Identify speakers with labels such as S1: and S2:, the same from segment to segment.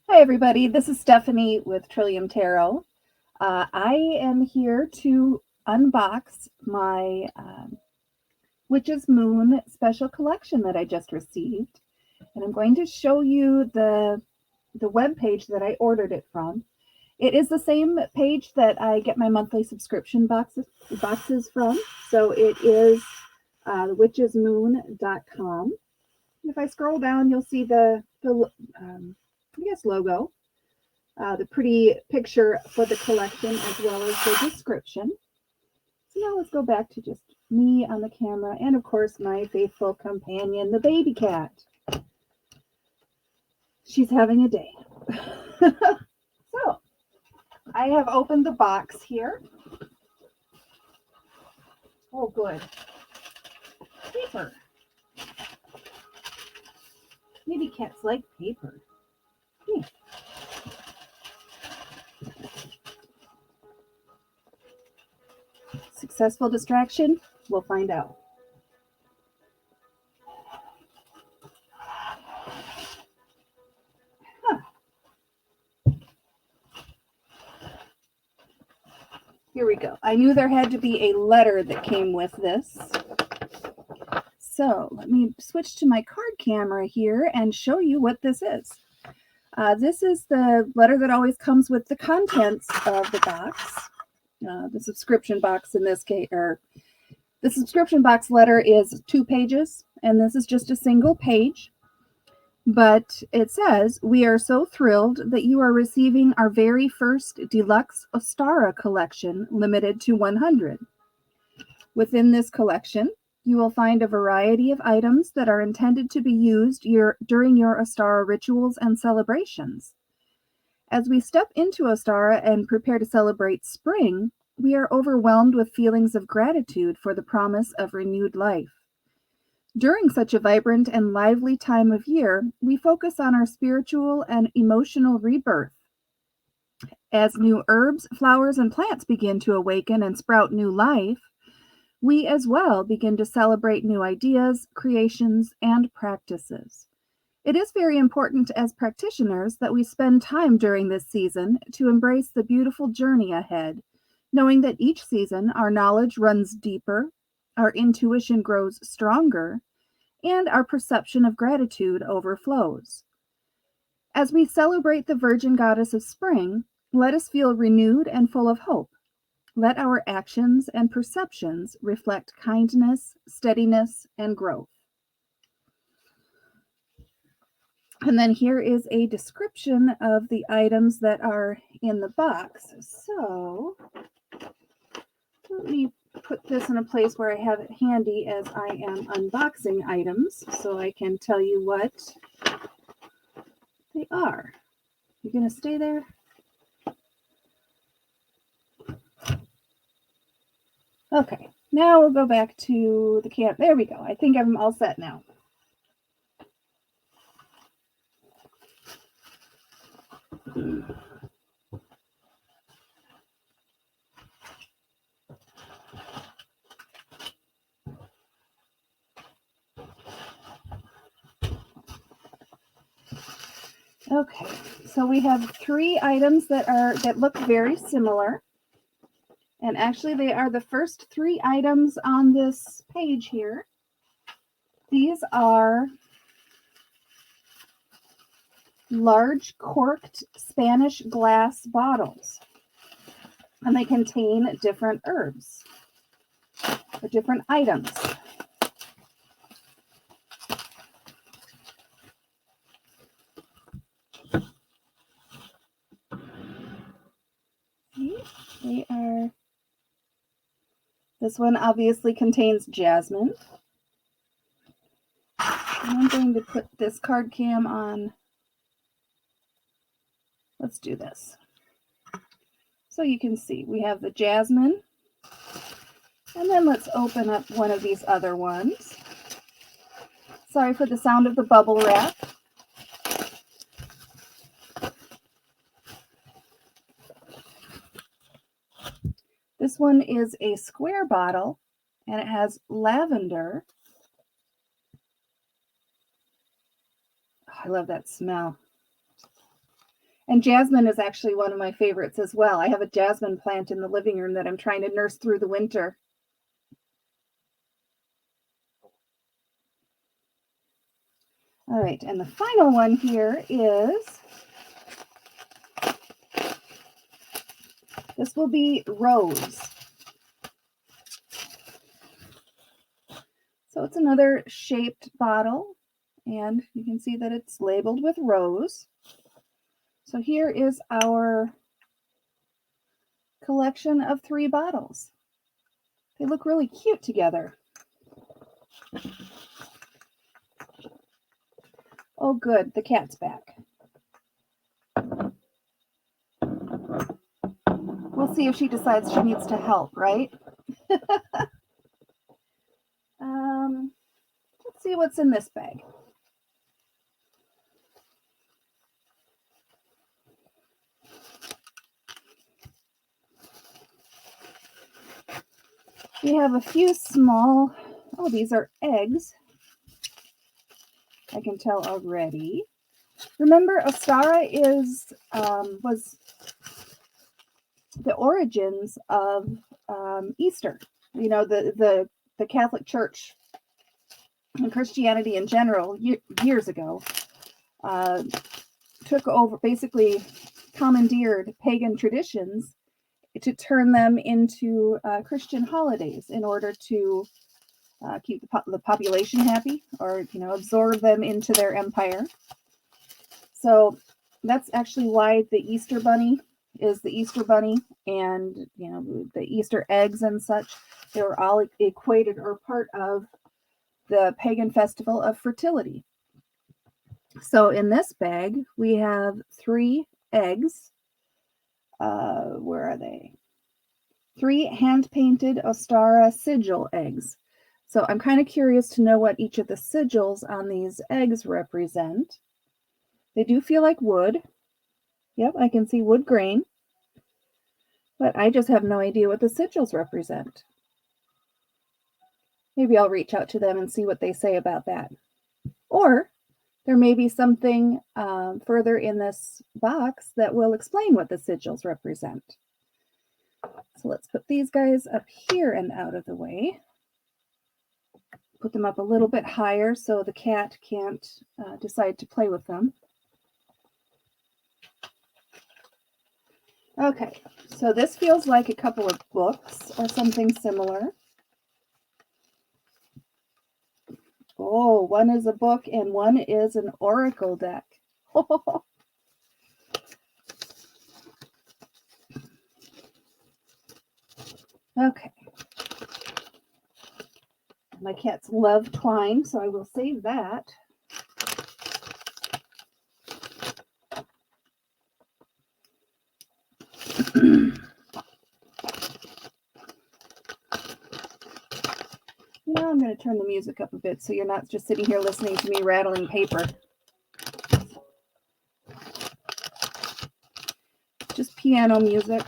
S1: Hi, everybody. This is Stephanie with Trillium Tarot. I am here to unbox my Witch's Moon special collection that I just received. And I'm going to show you the web page that I ordered it from. It is the same page that I get my monthly subscription boxes from. So it is witchesmoon.com. If I scroll down, you'll see the logo, the pretty picture for the collection, as well as the description. So now let's go back to just me on the camera, and of course my faithful companion, the baby cat. She's having a day. So I have opened the box here. Oh, good. Paper. Maybe cats like paper. Successful distraction? We'll find out. Here we go. I knew there had to be a letter that came with this. So let me switch to my card camera here and show you what this is. This is the letter that always comes with the contents of the box. The subscription box in this case, or the subscription box letter is 2 pages, and this is just a single page. But it says, "We are so thrilled that you are receiving our very first Deluxe Ostara Collection, limited to 100. Within this collection, you will find a variety of items that are intended to be used during your Ostara rituals and celebrations. As we step into Ostara and prepare to celebrate spring, we are overwhelmed with feelings of gratitude for the promise of renewed life. During such a vibrant and lively time of year, we focus on our spiritual and emotional rebirth. As new herbs, flowers, and plants begin to awaken and sprout new life, we as well begin to celebrate new ideas, creations, and practices. It is very important as practitioners that we spend time during this season to embrace the beautiful journey ahead, knowing that each season our knowledge runs deeper, our intuition grows stronger, and our perception of gratitude overflows. As we celebrate the Virgin Goddess of Spring, let us feel renewed and full of hope. Let our actions and perceptions reflect kindness, steadiness, and growth." And then here is a description of the items that are in the box. So let me put this in a place where I have it handy as I am unboxing items, so I can tell you what they are. You gonna stay there? Okay, now we'll go back to the camp. There we go. I think I'm all set now. Okay, so we have 3 items that look very similar. And actually, they are the first 3 items on this page here. These are large corked Spanish glass bottles, and they contain different herbs or different items. They are. This one obviously contains jasmine. And I'm going to put this card cam on. Let's do this. So you can see we have the jasmine. And then let's open up one of these other ones. Sorry for the sound of the bubble wrap. This one is a square bottle, and it has lavender. Oh, I love that smell. And jasmine is actually one of my favorites as well. I have a jasmine plant in the living room that I'm trying to nurse through the winter. All right, and the final one here is, this will be rose. So it's another shaped bottle, and you can see that it's labeled with rose. So here is our collection of 3 bottles. They look really cute together. Oh, good, the cat's back. We'll see if she decides she needs to help, right? Let's see what's in this bag. We have a few small, oh, these are eggs. I can tell already. Remember, Ostara was the origins of Easter. You know, the Catholic Church and Christianity in general years ago took over, basically commandeered pagan traditions to turn them into Christian holidays in order to keep the population happy, or absorb them into their empire. So that's actually why the Easter bunny is the Easter bunny, and the Easter eggs and such, they were all equated or part of the pagan festival of fertility. So in this bag we have 3 eggs. Where are they? 3 hand-painted Ostara sigil eggs. So I'm kind of curious to know what each of the sigils on these eggs represent. They do feel like wood. Yep, I can see wood grain. But I just have no idea what the sigils represent. Maybe I'll reach out to them and see what they say about that. Or there may be something further in this box that will explain what the sigils represent. So let's put these guys up here and out of the way. Put them up a little bit higher so the cat can't decide to play with them. Okay, so this feels like a couple of books or something similar. Oh, one is a book and one is an oracle deck. Okay. My cats love twine, so I will save that. I'm going to turn the music up a bit so you're not just sitting here listening to me rattling paper. Just piano music.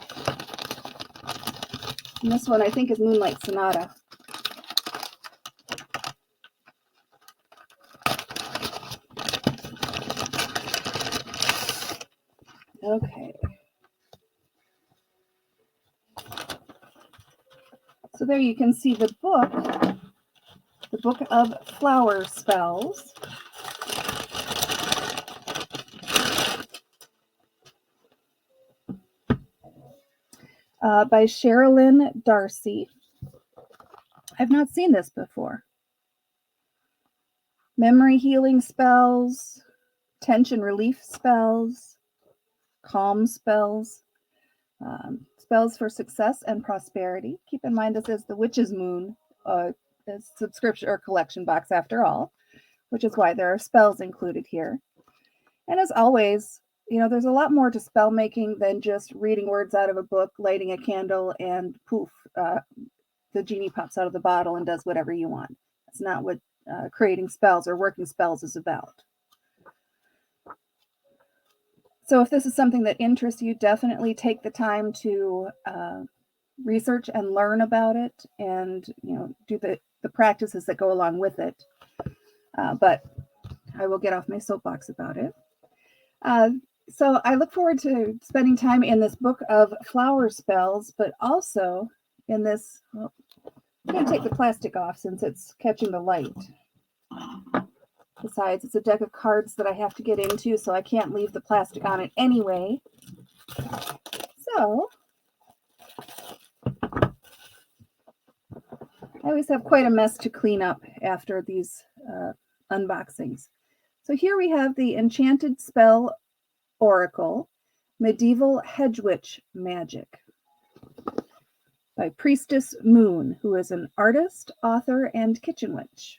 S1: And this one I think is Moonlight Sonata. Okay. So there you can see the book of flower spells. By Sherilyn Darcy. I've not seen this before. Memory healing spells, tension relief spells, calm spells, spells for success and prosperity. Keep in mind this is the Witch's Moon subscription or collection box after all, which is why there are spells included here. And as always, there's a lot more to spell making than just reading words out of a book, lighting a candle, and poof, the genie pops out of the bottle and does whatever you want. That's not what creating spells or working spells is about. So if this is something that interests you, definitely take the time to research and learn about it, and do the practices that go along with it. But I will get off my soapbox about it. So I look forward to spending time in this book of flower spells, but also in this, well, I'm going to take the plastic off since it's catching the light. Besides, it's a deck of cards that I have to get into, so I can't leave the plastic on it anyway. So I always have quite a mess to clean up after these unboxings. So here we have the Enchanted Spell Oracle, Medieval Hedge Witch Magic by Priestess Moon, who is an artist, author, and kitchen witch.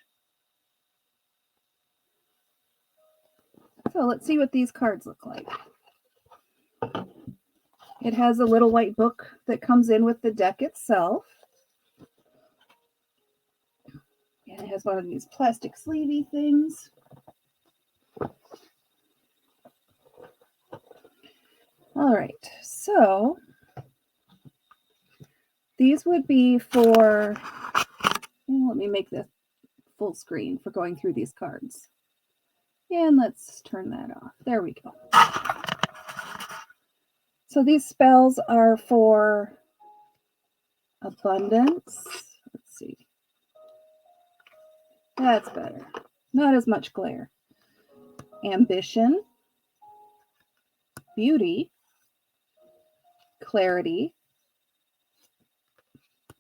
S1: So let's see what these cards look like. It has a little white book that comes in with the deck itself. And it has one of these plastic sleevey things. All right, so these would be for, let me make this full screen for going through these cards. And let's turn that off. There we go. So these spells are for abundance. Let's see. That's better. Not as much glare. Ambition, beauty, clarity,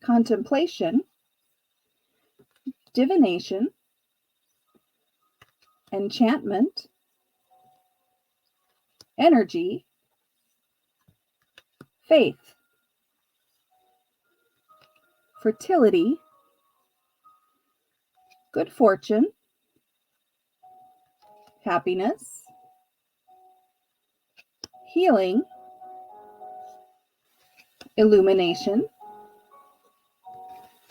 S1: contemplation, divination, enchantment, energy, faith, fertility, good fortune, happiness, healing, illumination,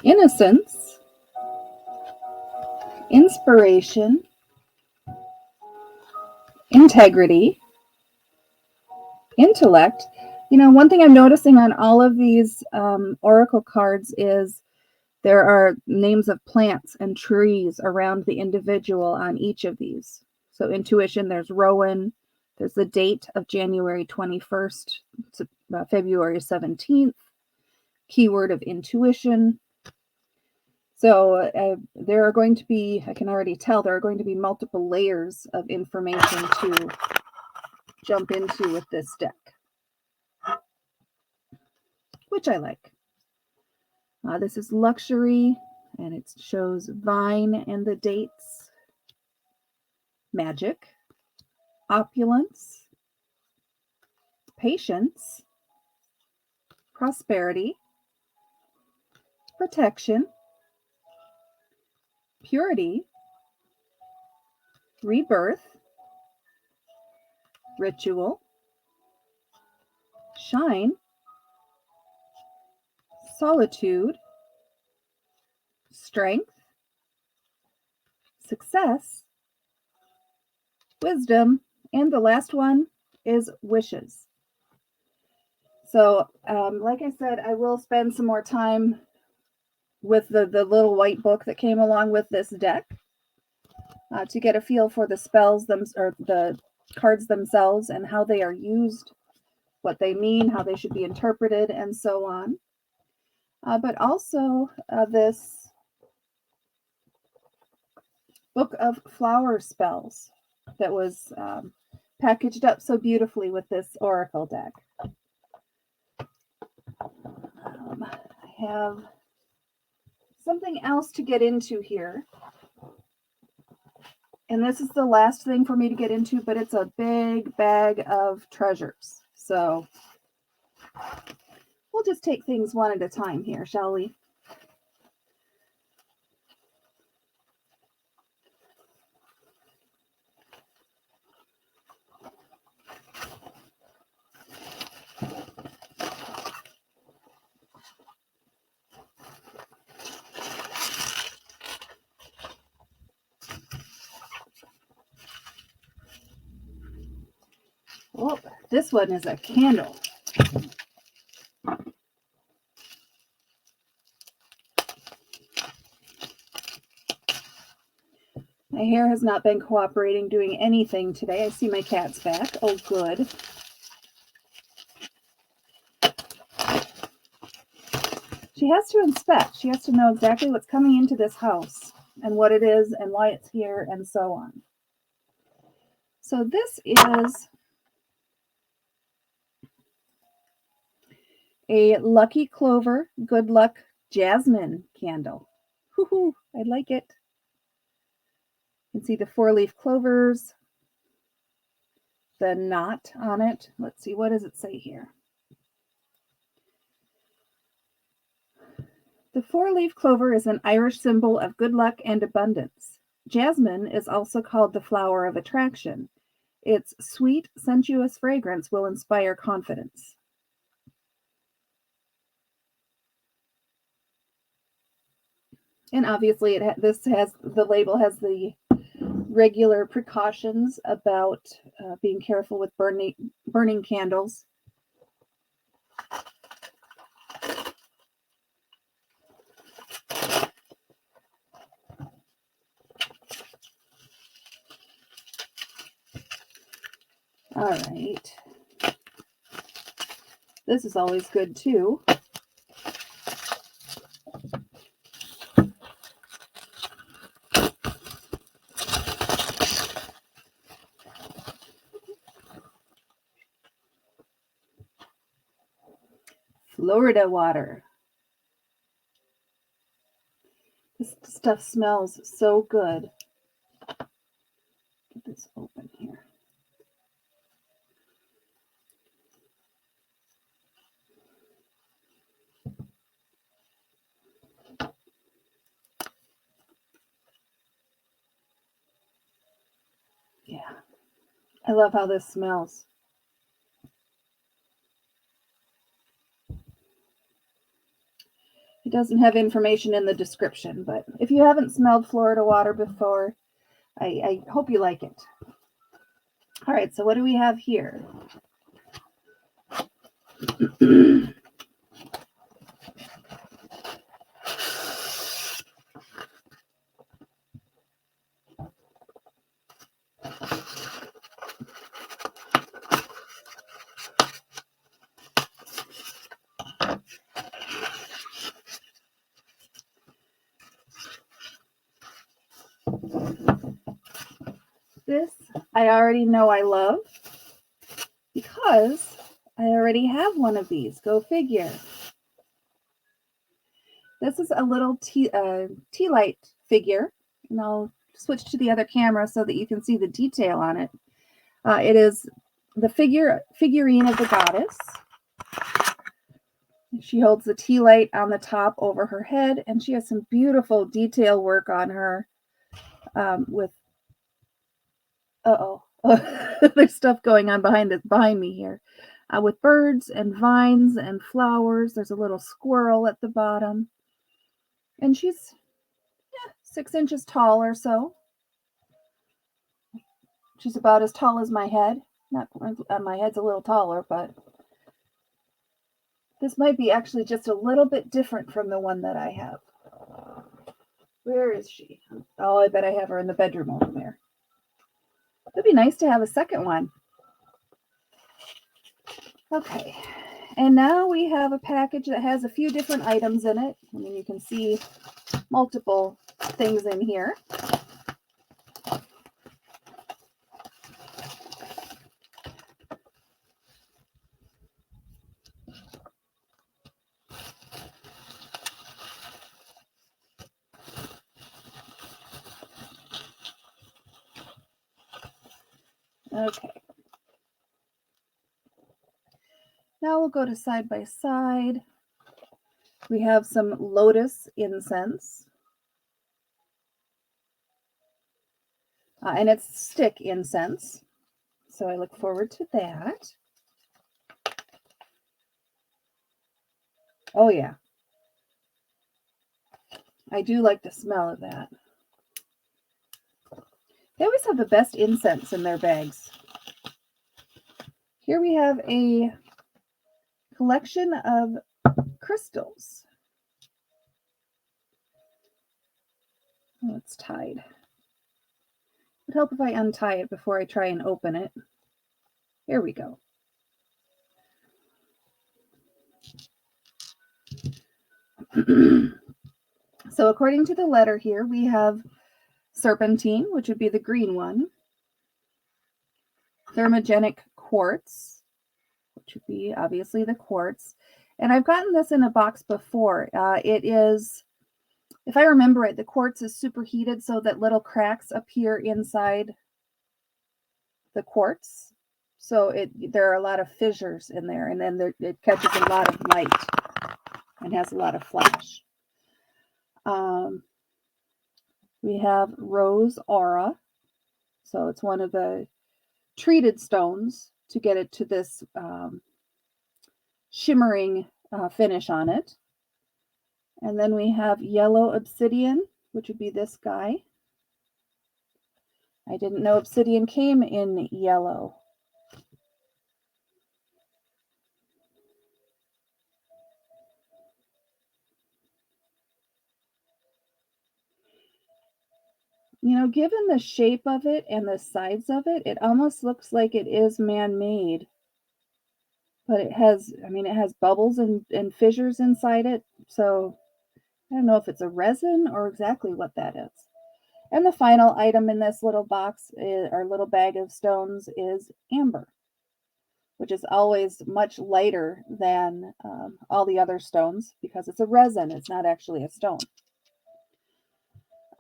S1: innocence, inspiration, integrity, intellect. One thing I'm noticing on all of these oracle cards is there are names of plants and trees around the individual on each of these. So intuition, there's Rowan. There's the date of January 21st to February 17th. Keyword of intuition. So there are going to be, I can already tell, there are going to be multiple layers of information to jump into with this deck, which I like. This is luxury, and it shows vine and the dates, magic, opulence, patience, prosperity, protection, purity, rebirth, ritual, shine, solitude, strength, success, wisdom, and the last one is wishes. So, like I said, I will spend some more time with the little white book that came along with this deck to get a feel for the spells or the cards themselves and how they are used, what they mean, how they should be interpreted, and so on. But also this book of flower spells that was packaged up so beautifully with this oracle deck. I have something else to get into here. And this is the last thing for me to get into, but it's a big bag of treasures. So we'll just take things one at a time here, shall we? Oh, this one is a candle. My hair has not been cooperating, doing anything today. I see my cat's back. Oh, good. She has to inspect. She has to know exactly what's coming into this house and what it is and why it's here and so on. So this is a Lucky Clover Good Luck Jasmine candle. Woohoo! I like it. You can see the 4-leaf clovers, the knot on it. Let's see, what does it say here? The 4-leaf clover is an Irish symbol of good luck and abundance. Jasmine is also called the flower of attraction. Its sweet, sensuous fragrance will inspire confidence. And obviously, the label has the regular precautions about being careful with burning candles. All right. This is always good too. Florida water. This stuff smells so good. Get this open here. Yeah, I love how this smells. It doesn't have information in the description, but if you haven't smelled Florida water before, I hope you like it. All right, so what do we have here? This I already know I love because I already have one of these. Go figure. This is a little tea light figure, and I'll switch to the other camera so that you can see the detail on it. It is the figurine of the goddess. She holds the tea light on the top over her head, and she has some beautiful detail work on her with there's stuff going on behind me here with birds and vines and flowers. There's a little squirrel at the bottom, and she's 6 inches tall or so. She's about as tall as my head. Not my head's a little taller, but this might be actually just a little bit different from the one that I have. Where is she? Oh, I bet I have her in the bedroom over there. It'd be nice to have a second one. Okay, and now we have a package that has a few different items in it. I mean, you can see multiple things in here. Okay. Now we'll go to side by side. We have some lotus incense. And it's stick incense. So I look forward to that. Oh yeah. I do like the smell of that. They always have the best incense in their bags. Here we have a collection of crystals. Oh, it's tied. would help if I untie it before I try and open it. Here we go. So according to the letter here, we have serpentine, which would be the green one. Thermogenic quartz, which would be obviously the quartz. And I've gotten this in a box before. It is, if I remember it, the quartz is superheated so that little cracks appear inside the quartz. So there are a lot of fissures in there, and then it catches a lot of light and has a lot of flash. We have rose aura. So it's one of the treated stones to get it to this shimmering finish on it. And then we have yellow obsidian, which would be this guy. I didn't know obsidian came in yellow. You know, given the shape of it and the size of it, it almost looks like it is man-made. But it has, I mean, it has bubbles and fissures inside it. So I don't know if it's a resin or exactly what that is. And the final item in this little box, or little bag of stones, is amber, which is always much lighter than all the other stones because it's a resin. It's not actually a stone.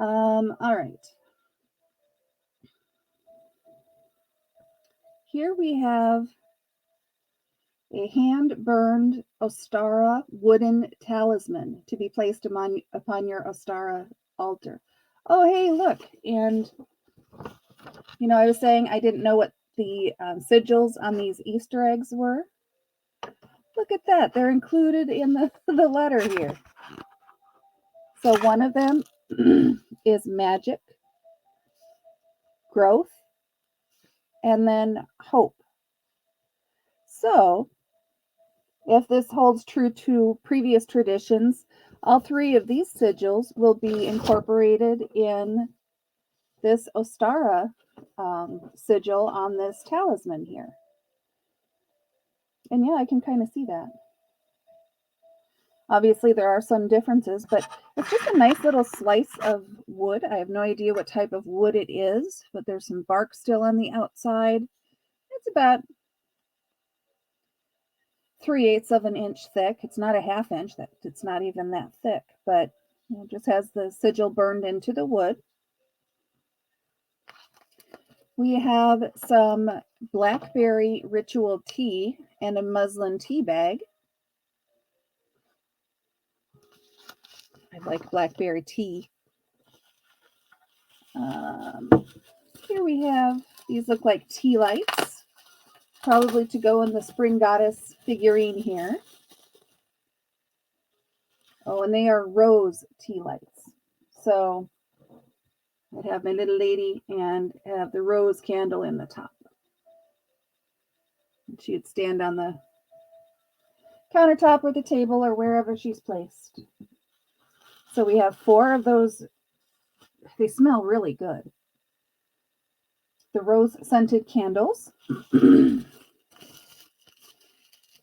S1: All right. Here we have a hand-burned Ostara wooden talisman to be placed upon your Ostara altar. Oh, hey, look. And, you know, I was saying I didn't know what the sigils on these Easter eggs were. Look at that. They're included in the letter here. So one of them is magic, growth, and then hope. So if this holds true to previous traditions, all three of these sigils will be incorporated in this Ostara sigil on this talisman here. And yeah, I can kind of see that. Obviously, there are some differences, but it's just a nice little slice of wood. I have no idea what type of wood it is, but there's some bark still on the outside. It's about 3/8 of an inch thick. It's not a ½ inch. It's not even that thick, but it just has the sigil burned into the wood. We have some blackberry ritual tea and a muslin tea bag. I like blackberry tea. Here we have, these look like tea lights, probably to go in the spring goddess figurine here. Oh, and they are rose tea lights. So I'd have my little lady and have the rose candle in the top. And she'd stand on the countertop or the table or wherever she's placed. So we have 4 of those. They smell really good. The rose scented candles.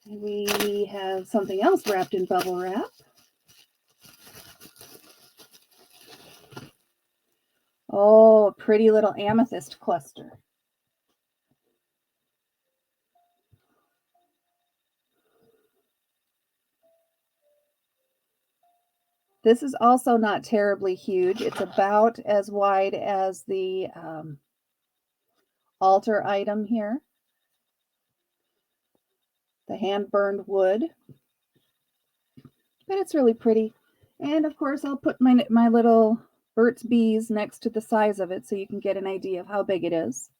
S1: We have something else wrapped in bubble wrap. Oh, a pretty little amethyst cluster. This is also not terribly huge. It's about as wide as the altar item here. The hand-burned wood. But it's really pretty. And of course, I'll put my little Burt's Bees next to the size of it so you can get an idea of how big it is.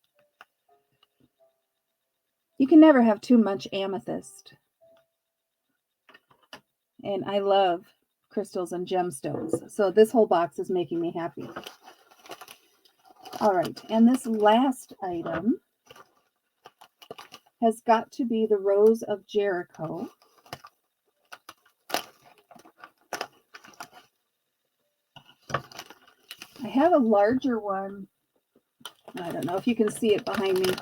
S1: You can never have too much amethyst. And I love crystals and gemstones. So this whole box is making me happy. All right, and this last item has got to be the Rose of Jericho. I have a larger one I don't know if you can see it behind me.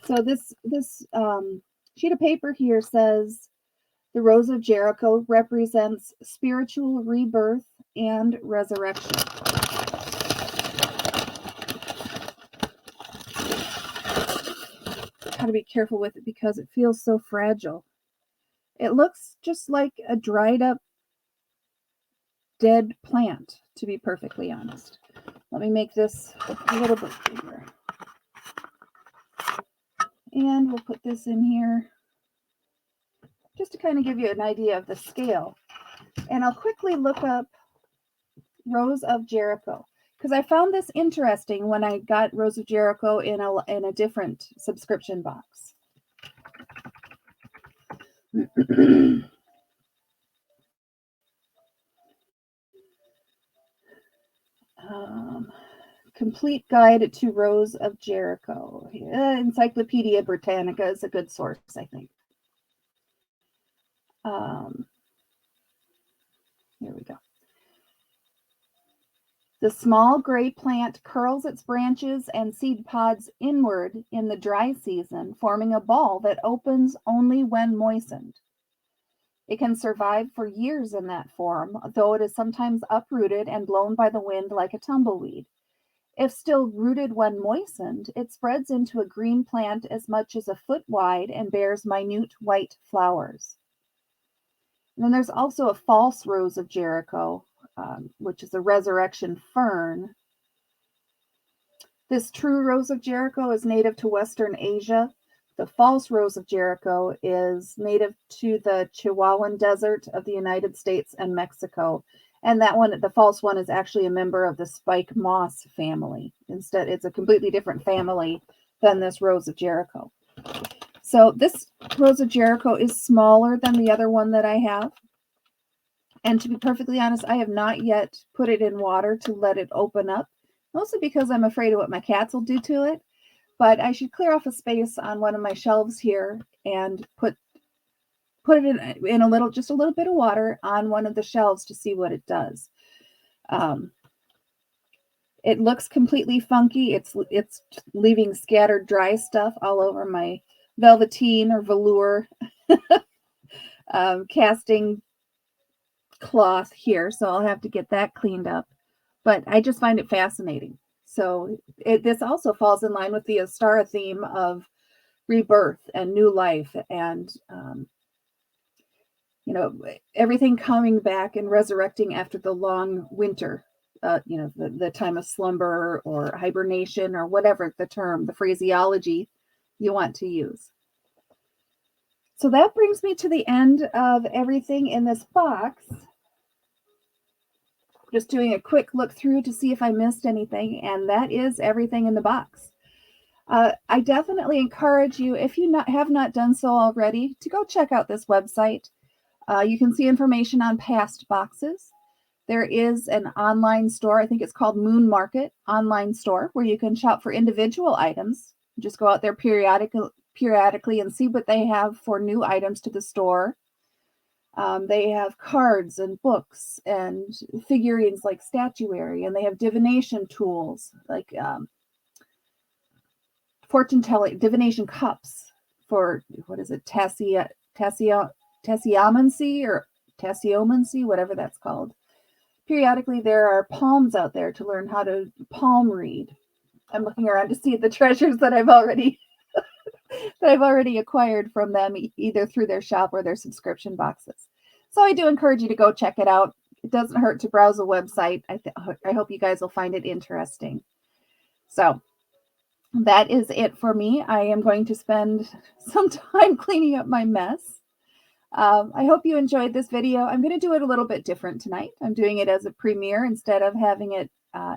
S1: So this sheet of paper here says the Rose of Jericho represents spiritual rebirth and resurrection. Gotta be careful with it because it feels so fragile. It looks just like a dried up dead plant, to be perfectly honest. Let me make this a little bit bigger. And we'll put this in here just to kind of give you an idea of the scale. And I'll quickly look up Rose of Jericho because I found this interesting when I got Rose of Jericho in a different subscription box. Complete Guide to Rose of Jericho. Encyclopedia Britannica is a good source, I think. Here we go. The small gray plant curls its branches and seed pods inward in the dry season, forming a ball that opens only when moistened. It can survive for years in that form, though it is sometimes uprooted and blown by the wind like a tumbleweed. If still rooted when moistened, it spreads into a green plant as much as a foot wide and bears minute white flowers. And then there's also a false Rose of Jericho, which is a resurrection fern. This true Rose of Jericho is native to Western Asia. The false Rose of Jericho is native to the Chihuahuan Desert of the United States and Mexico. And that one, the false one, is actually a member of the spike moss family. Instead, it's a completely different family than this Rose of Jericho. So this Rose of Jericho is smaller than the other one that I have. And to be perfectly honest, I have not yet put it in water to let it open up, mostly because I'm afraid of what my cats will do to it. But I should clear off a space on one of my shelves here and put it in just a little bit of water on one of the shelves to see what it does. It looks completely funky. It's leaving scattered dry stuff all over my velveteen or velour casting cloth here, so I'll have to get that cleaned up. But I just find it fascinating. So this also falls in line with the Ostara theme of rebirth and new life and everything coming back and resurrecting after the long winter, the time of slumber or hibernation or whatever the phraseology you want to use. So that brings me to the end of everything in this box. Just doing a quick look through to see if I missed anything, and that is everything in the box. I definitely encourage you, if you have not done so already, to go check out this website. You can see information on past boxes. There is an online store, I think it's called Moon Market online store, where you can shop for individual items. Just go out there periodically and see what they have for new items to the store. They have cards and books and figurines like statuary, and they have divination tools like fortune telling, divination cups for, what is it, tasseomancy or tasseomancy, whatever that's called. Periodically, there are palms out there to learn how to palm read. I'm looking around to see the treasures that I've already acquired from them, either through their shop or their subscription boxes. So I do encourage you to go check it out. It doesn't hurt to browse a website. I hope you guys will find it interesting. So that is it for me. I am going to spend some time cleaning up my mess. I hope you enjoyed this video. I'm going to do it a little bit different tonight. I'm doing it as a premiere instead of having it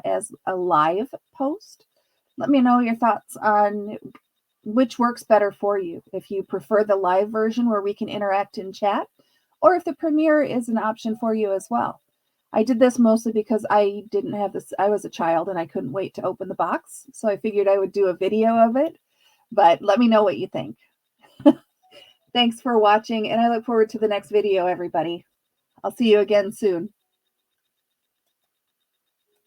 S1: as a live post. Let me know your thoughts on which works better for you. If you prefer the live version where we can interact in chat, or if the premiere is an option for you as well. I did this mostly because I didn't have this. I was a child and I couldn't wait to open the box. So I figured I would do a video of it, but let me know what you think. Thanks for watching, and I look forward to the next video, everybody. I'll see you again soon.